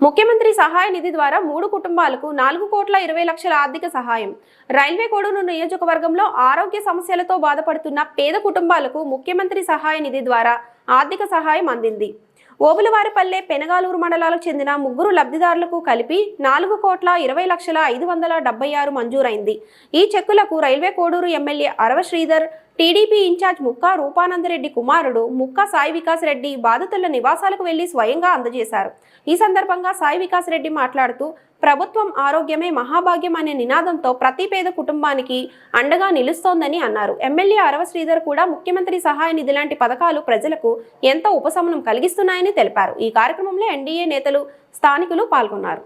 ముఖ్యమంత్రి సహాయ నిధి ద్వారా 3 కుటుంబాలకు 4,20,00,000 ఆర్థిక సహాయం. రైల్వే కోడూరు నియోజకవర్గంలో ఆరోగ్య సమస్యలతో బాధపడుతున్న పేద కుటుంబాలకు ముఖ్యమంత్రి సహాయ నిధి ద్వారా ఆర్థిక సహాయం అందింది. ఓబులవారిపల్లె, పెనగాలూరు మండలాలకు చెందిన 3 లబ్ధిదారులకు కలిపి 4,05,576 మంజూరైంది. ఈ చెక్కులకు రైల్వే కోడూరు ఎమ్మెల్యే అరవ శ్రీధర్, టీడీపీ ఇన్ఛార్జ్ ముక్కా రూపానందరెడ్డి కుమారుడు ముక్కా సాయి వికాస్ రెడ్డి బాధితుల నివాసాలకు వెళ్లి స్వయంగా అందజేశారు. ఈ సందర్భంగా సాయి వికాస్ రెడ్డి మాట్లాడుతూ, ప్రభుత్వం ఆరోగ్యమే మహాభాగ్యం అనే నినాదంతో ప్రతి పేద కుటుంబానికి అండగా నిలుస్తోందని అన్నారు. ఎమ్మెల్యే అరవ శ్రీధర్ కూడా ముఖ్యమంత్రి సహాయ నిధి లాంటి పథకాలు ప్రజలకు ఎంతో ఉపశమనం కలిగిస్తున్నాయని తెలిపారు. ఈ కార్యక్రమంలో ఎన్డీఏ నేతలు, స్థానికులు పాల్గొన్నారు.